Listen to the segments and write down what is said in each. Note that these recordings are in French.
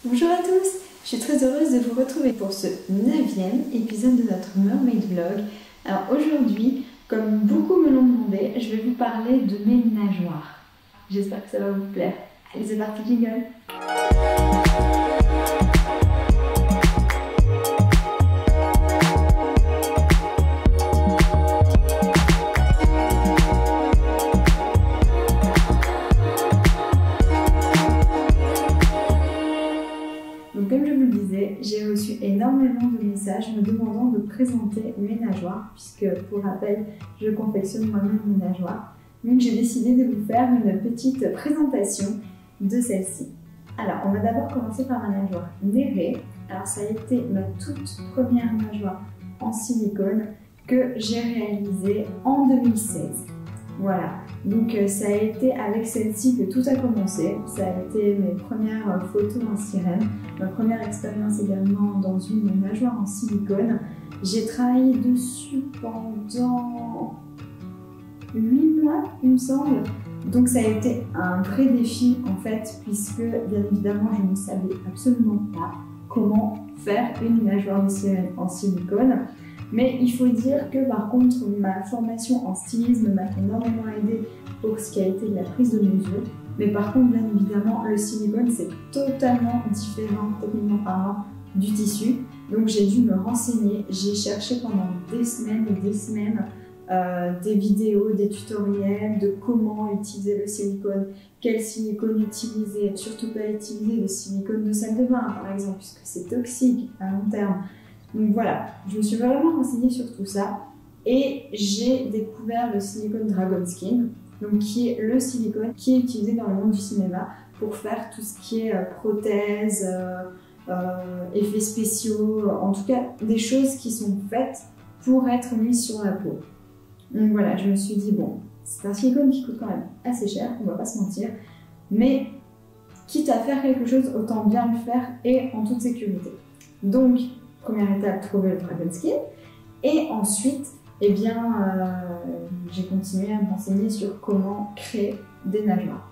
Bonjour à tous, je suis très heureuse de vous retrouver pour ce 9e épisode de notre Mermaid Vlog. Alors aujourd'hui, comme beaucoup me l'ont demandé, je vais vous parler de mes nageoires. J'espère que ça va vous plaire. Allez, c'est parti, jingle! Donc comme je vous le disais, j'ai reçu énormément de messages me demandant de présenter mes nageoires, puisque pour rappel, je confectionne moi-même mes nageoires. Donc j'ai décidé de vous faire une petite présentation de celle-ci. Alors on va d'abord commencer par ma nageoire Néré. Alors ça a été ma toute première nageoire en silicone que j'ai réalisée en 2016. Voilà, donc ça a été avec celle-ci que tout a commencé. Ça a été mes premières photos en sirène, ma première expérience également dans une nageoire en silicone. J'ai travaillé dessus pendant 8 mois, il me semble. Donc ça a été un vrai défi en fait, puisque bien évidemment je ne savais absolument pas comment faire une nageoire de sirène en silicone. Mais il faut dire que par contre, ma formation en stylisme m'a énormément aidée pour ce qui a été de la prise de mesure. Mais par contre, bien évidemment, le silicone, c'est totalement différent, techniquement parlant, du tissu. Donc j'ai dû me renseigner, j'ai cherché pendant des semaines et des semaines des vidéos, des tutoriels de comment utiliser le silicone, quel silicone utiliser, surtout pas utiliser le silicone de salle de bain par exemple, puisque c'est toxique à long terme. Donc voilà, je me suis vraiment renseignée sur tout ça et j'ai découvert le silicone Dragon Skin, donc qui est le silicone qui est utilisé dans le monde du cinéma pour faire tout ce qui est prothèses, effets spéciaux, en tout cas des choses qui sont faites pour être mises sur la peau. Donc voilà, je me suis dit bon, c'est un silicone qui coûte quand même assez cher, on va pas se mentir, mais quitte à faire quelque chose, autant bien le faire et en toute sécurité. Donc première étape, trouver le Dragon Skin. Et ensuite, eh bien, j'ai continué à me renseigner sur comment créer des nageoires.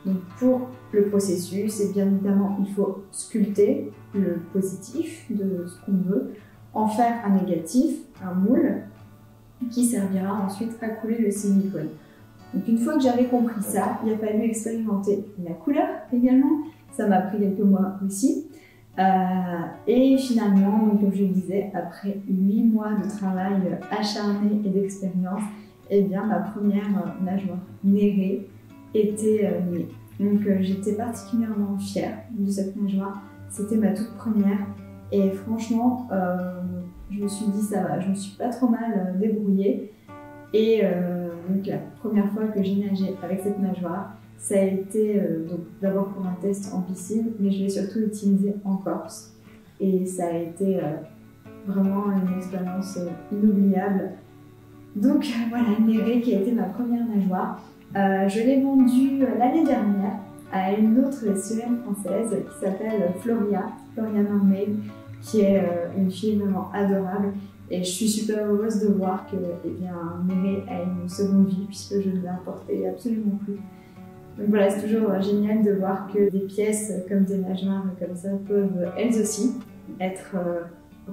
Donc pour le processus, et bien évidemment, il faut sculpter le positif de ce qu'on veut, en faire un négatif, un moule, qui servira ensuite à couler le silicone. Donc une fois que j'avais compris ça, il a fallu expérimenter la couleur également. Ça m'a pris quelques mois aussi. Et finalement, donc, comme je le disais, après 8 mois de travail acharné et d'expérience, eh bien ma première nageoire Néré était née. Donc j'étais particulièrement fière de cette nageoire. C'était ma toute première et franchement, je me suis dit ça va, je me suis pas trop mal débrouillée. Et donc la première fois que j'ai nagé avec cette nageoire, ça a été d'abord pour un test en piscine, mais je l'ai surtout utilisé en Corse. Et ça a été vraiment une expérience inoubliable. Donc voilà, Néré qui a été ma première nageoire. Je l'ai vendue l'année dernière à une autre sirène française qui s'appelle Floria Mermaid, qui est une fille vraiment adorable. Et je suis super heureuse de voir que Néré a une seconde vie puisque je ne l'ai apportée absolument plus. Donc voilà, c'est toujours génial de voir que des pièces comme des nageoires comme ça peuvent elles aussi être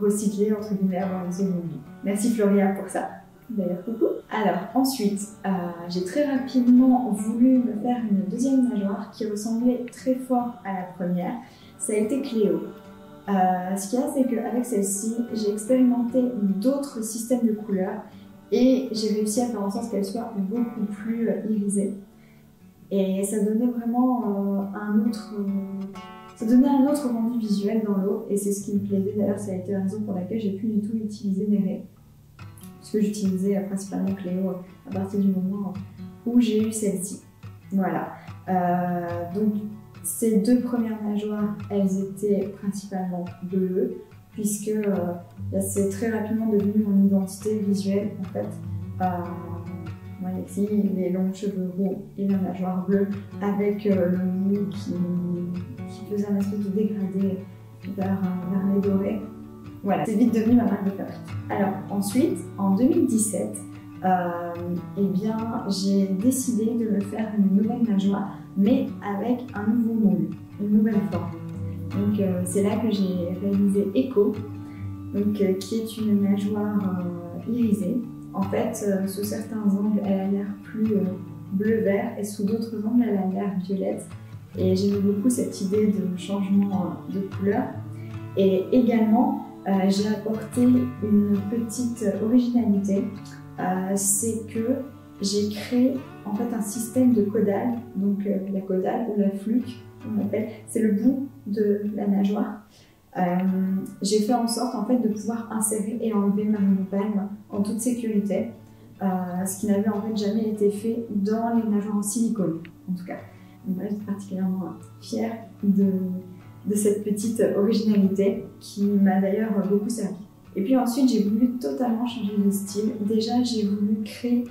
recyclées, entre guillemets, avoir une seconde vie. Merci Floria pour ça. D'ailleurs, coucou. Alors ensuite, j'ai très rapidement voulu me faire une deuxième nageoire qui ressemblait très fort à la première. Ça a été Cléo. Ce qu'il y a, c'est qu'avec celle-ci, j'ai expérimenté d'autres systèmes de couleurs et j'ai réussi à faire en sorte qu'elle soit beaucoup plus irisée. Et ça donnait vraiment un autre rendu visuel dans l'eau et c'est ce qui me plaisait. D'ailleurs, ça a été la raison pour laquelle j'ai pu du tout utiliser Néré, puisque j'utilisais principalement Cléo à partir du moment où j'ai eu celle-ci. Voilà. Donc ces deux premières nageoires, elles étaient principalement bleues, puisque c'est très rapidement devenu mon identité visuelle en fait. Moi ici, les longs cheveux roux et la nageoire bleue avec le mou qui faisait un espèce de dégradé vers les dorés. Voilà, c'est vite devenu ma marque de fabrique. Alors ensuite, en 2017, eh bien, j'ai décidé de me faire une nouvelle nageoire, mais avec un nouveau moule, une nouvelle forme. Donc Donc c'est là que j'ai réalisé Echo, donc, qui est une nageoire irisée. En fait, sous certains angles, elle a l'air plus bleu-vert et sous d'autres angles, elle a l'air violette. Et j'aime beaucoup cette idée de changement de couleur. Et également, j'ai apporté une petite originalité, c'est que j'ai créé en fait un système de caudale, donc la caudale ou la fluke, on appelle, c'est le bout de la nageoire. J'ai fait en sorte en fait de pouvoir insérer et enlever ma monopalme en toute sécurité, ce qui n'avait en fait jamais été fait dans les nageoires en silicone, en tout cas. Donc moi, j'étais particulièrement fière de cette petite originalité qui m'a d'ailleurs beaucoup servi. Et puis ensuite, j'ai voulu totalement changer de style. Déjà, j'ai voulu créer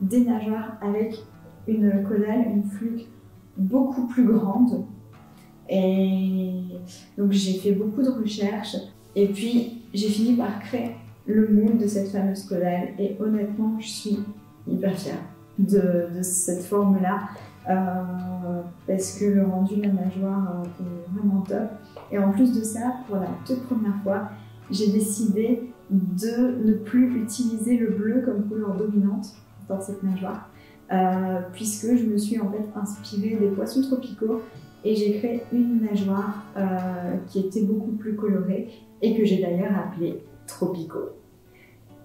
des nageoires avec une caudale, une fluke beaucoup plus grande. Et donc j'ai fait beaucoup de recherches et puis j'ai fini par créer le moule de cette fameuse caudale et honnêtement je suis hyper fière de cette forme là parce que le rendu de la nageoire est vraiment top. Et en plus de ça, pour la toute première fois, j'ai décidé de ne plus utiliser le bleu comme couleur dominante dans cette nageoire puisque je me suis en fait inspirée des poissons tropicaux. Et j'ai créé une nageoire qui était beaucoup plus colorée et que j'ai d'ailleurs appelée Tropico.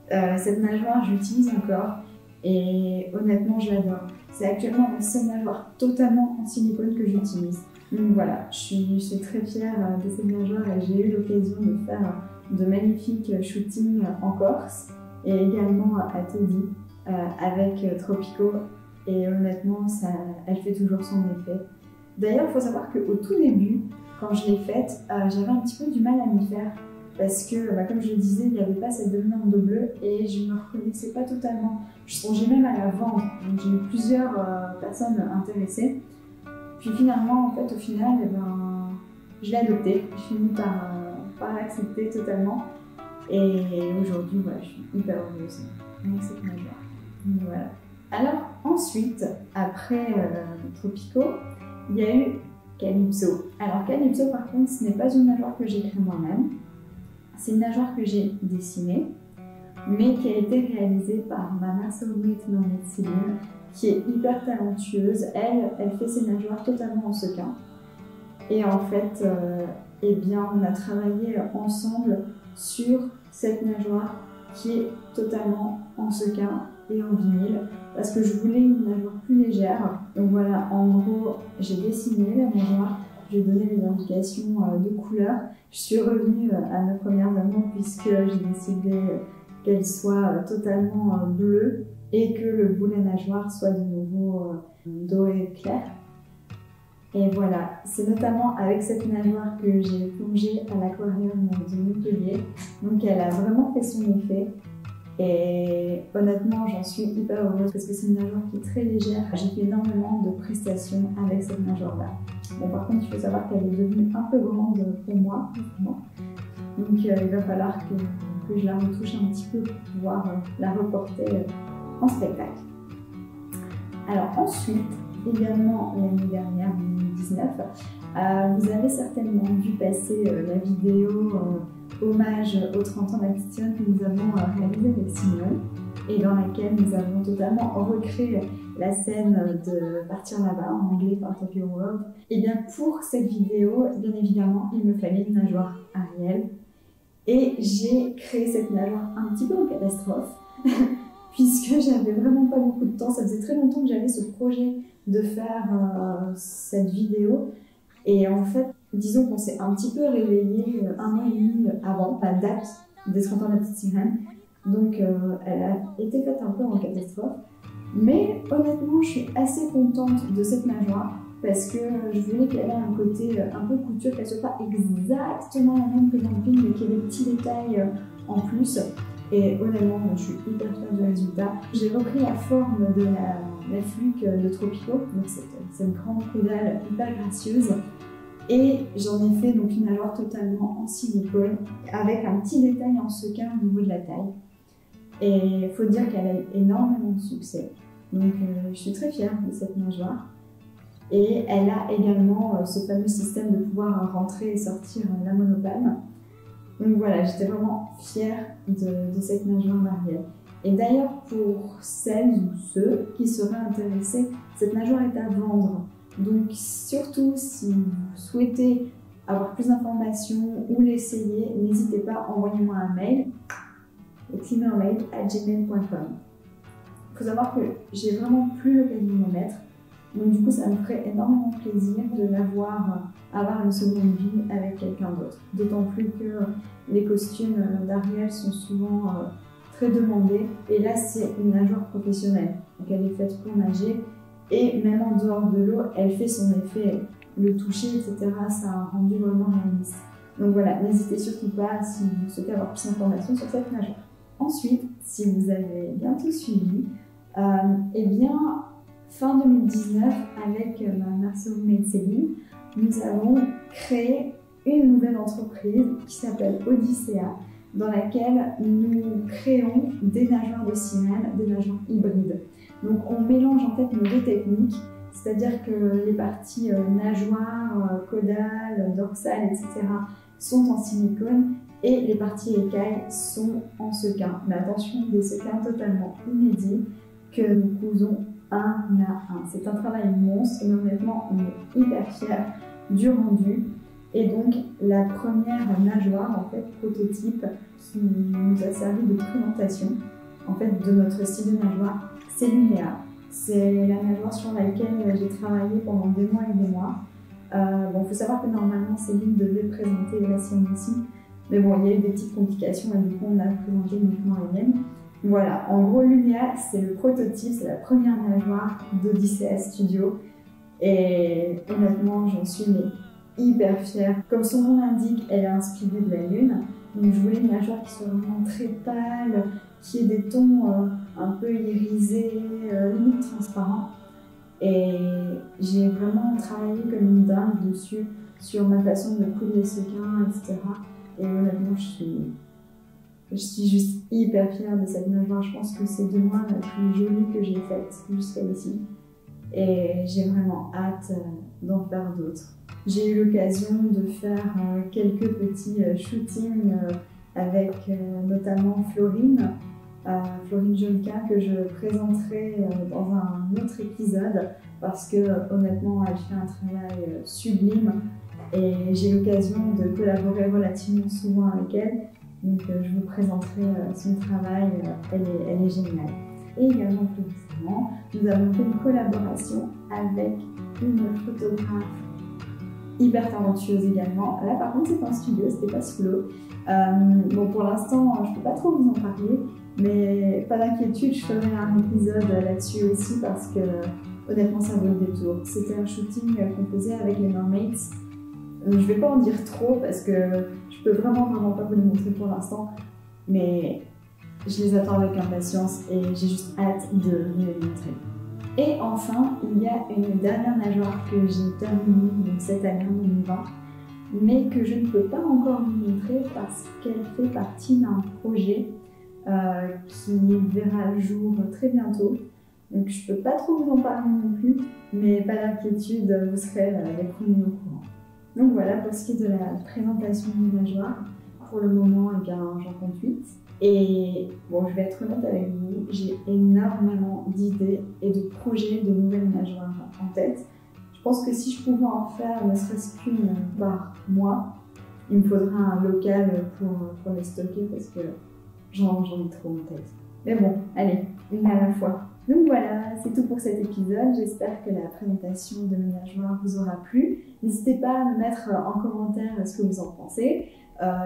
Cette nageoire, je l'utilise encore et honnêtement, je l'adore. C'est actuellement la seule nageoire totalement en silicone que j'utilise. Donc voilà, je suis très fière de cette nageoire et j'ai eu l'occasion de faire de magnifiques shootings en Corse et également à Todi avec Tropico. Et honnêtement, elle fait toujours son effet. D'ailleurs, il faut savoir qu'au tout début, quand je l'ai faite, j'avais un petit peu du mal à m'y faire parce que, comme je le disais, il n'y avait pas cette dominante de bleu et je ne me reconnaissais pas totalement. Je songeais même à la vendre, donc j'ai eu plusieurs personnes intéressées. Puis finalement, en fait, au final, je l'ai adoptée. J'ai fini par l'accepter totalement et aujourd'hui, voilà, je suis hyper heureuse avec cette nageoire. Donc voilà. Alors ensuite, après Tropico, il y a eu Calypso. Alors Calypso par contre, ce n'est pas une nageoire que j'ai créée moi-même, c'est une nageoire que j'ai dessinée, mais qui a été réalisée par ma soulmate Normette Céline, qui est hyper talentueuse. Elle fait ses nageoires totalement en sequin. Et en fait, eh bien, on a travaillé ensemble sur cette nageoire qui est totalement en sequin et en vinyle parce que je voulais une nageoire plus légère. Donc voilà, en gros, j'ai dessiné la nageoire, j'ai donné les indications de couleur. Je suis revenue à mes premières amours puisque j'ai décidé qu'elle soit totalement bleue et que le bout de la nageoire soit de nouveau doré clair. Et voilà, c'est notamment avec cette nageoire que j'ai plongé à l'aquarium de Montpellier. Donc elle a vraiment fait son effet. Et honnêtement, j'en suis hyper heureuse parce que c'est une nageoire qui est très légère. J'ai fait énormément de prestations avec cette nageoire-là. Bon, par contre, il faut savoir qu'elle est devenue un peu grande pour moi, justement. Donc il va falloir que je la retouche un petit peu pour pouvoir la reporter en spectacle. Alors ensuite, également l'année dernière, 2019, vous avez certainement vu passer la vidéo hommage aux 30 ans d'Action que nous avons réalisée avec Simone et dans laquelle nous avons totalement recréé la scène de Partir là-bas en anglais Part of Your World. Et bien pour cette vidéo, bien évidemment, il me fallait une nageoire Ariel et j'ai créé cette nageoire un petit peu en catastrophe puisque j'avais vraiment pas beaucoup de temps. Ça faisait très longtemps que j'avais ce projet de faire cette vidéo et en fait, disons qu'on s'est un petit peu réveillé 1 an et demi avant la date des 30 ans de la petite sirène. Donc elle a été faite un peu en catastrophe. Mais honnêtement, je suis assez contente de cette nageoire parce que je voulais qu'elle ait un côté un peu couture, qu'elle soit pas exactement la même que dans le film, mais qu'il y ait des petits détails en plus. Et honnêtement, je suis hyper fière du résultat. J'ai repris la forme de la fluke de Tropico, donc cette grande caudale hyper gracieuse. Et j'en ai fait donc une nageoire totalement en silicone, avec un petit détail en sequin au niveau de la taille. Et il faut dire qu'elle a eu énormément de succès. Donc je suis très fière de cette nageoire. Et elle a également ce fameux système de pouvoir rentrer et sortir la monopalme. Donc voilà, j'étais vraiment fière de cette nageoire d'Ariel. Et d'ailleurs, pour celles ou ceux qui seraient intéressés, cette nageoire est à vendre. Donc surtout, si vous souhaitez avoir plus d'informations ou l'essayer, n'hésitez pas, envoyez-moi un mail, cleanermail@gmail.com. Il faut savoir que j'ai vraiment plus l'occasion de me mettre. Donc du coup, ça me ferait énormément plaisir de avoir une seconde vie avec quelqu'un d'autre. D'autant plus que les costumes d'Ariel sont souvent très demandés. Et là, c'est une nageoire professionnelle. Donc elle est faite pour nager. Et même en dehors de l'eau, elle fait son effet. Le toucher, etc., ça a rendu vraiment réaliste. Donc voilà, n'hésitez surtout pas si vous souhaitez avoir plus d'informations sur cette nageoire. Ensuite, si vous avez bien tout suivi, eh bien, fin 2019, avec ma mastermind Céline, nous avons créé une nouvelle entreprise qui s'appelle Odyssea, dans laquelle nous créons des nageoires de sirène, des nageoires hybrides. Donc on mélange en fait nos deux techniques, c'est-à-dire que les parties nageoires, caudales, dorsales, etc. sont en silicone et les parties écailles sont en sequin. Mais attention, des sequins totalement inédits que nous cousons un à un. C'est un travail monstre, mais honnêtement, on est hyper fiers du rendu. Et donc, la première nageoire, en fait, prototype, qui nous a servi de présentation, en fait, de notre style de nageoire, c'est l'UNEA. C'est la nageoire sur laquelle j'ai travaillé pendant des mois et des mois. Bon, il faut savoir que normalement, Céline devait présenter la sienne aussi. Mais bon, il y a eu des petites complications et du coup, on a présenté uniquement la mienne. Voilà, en gros, l'UNEA, c'est le prototype, c'est la première nageoire d'Odyssea Studio. Et honnêtement, j'en suis hyper fière. Comme son nom l'indique, elle est inspirée de la lune. Donc je voulais une nageoire qui soit vraiment très pâle, qui ait des tons un peu irisés, limite transparents. Et j'ai vraiment travaillé comme une dingue dessus, sur ma façon de coudre les sequins, etc. Et honnêtement, je suis juste hyper fière de cette nageoire. Je pense que c'est de moi la plus jolie que j'ai faite jusqu'à ici. Et j'ai vraiment hâte d'en faire d'autres. J'ai eu l'occasion de faire quelques petits shootings avec notamment Florine Jonka, que je présenterai dans un autre épisode parce que honnêtement elle fait un travail sublime et j'ai l'occasion de collaborer relativement souvent avec elle. Donc je vous présenterai son travail, elle est géniale. Et également plus récemment, nous avons fait une collaboration avec une photographe hyper talentueuse également. Là par contre c'est en studio, c'était pas sous l'eau. Bon pour l'instant je peux pas trop vous en parler, mais pas d'inquiétude, je ferai un épisode là-dessus aussi parce que honnêtement ça vaut le détour. C'était un shooting qu'on faisait avec les Mermaids. Je vais pas en dire trop parce que je peux vraiment pas vous les montrer pour l'instant, mais je les attends avec impatience et j'ai juste hâte de vous les montrer. Et enfin, il y a une dernière nageoire que j'ai terminée donc cette année en 2020, mais que je ne peux pas encore vous montrer parce qu'elle fait partie d'un projet qui verra le jour très bientôt. Donc je ne peux pas trop vous en parler non plus, mais pas d'inquiétude, vous serez les premiers au courant. Donc voilà pour ce qui est de la présentation de nageoire. Pour le moment, eh bien, j'en compte 8. Et bon, je vais être honnête avec vous, j'ai énormément d'idées et de projets de nouvelles nageoires en tête. Je pense que si je pouvais en faire ne serait-ce qu'une par mois, il me faudra un local pour les stocker parce que j'en ai trop en tête. Mais bon, allez, une à la fois. Donc voilà, c'est tout pour cet épisode. J'espère que la présentation de mes nageoires vous aura plu. N'hésitez pas à me mettre en commentaire ce que vous en pensez.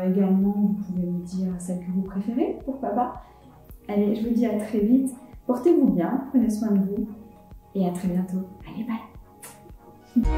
Également, vous pouvez me dire celle que vous préférez, pourquoi pas. Allez, je vous dis à très vite. Portez-vous bien, prenez soin de vous et à très bientôt. Allez, bye.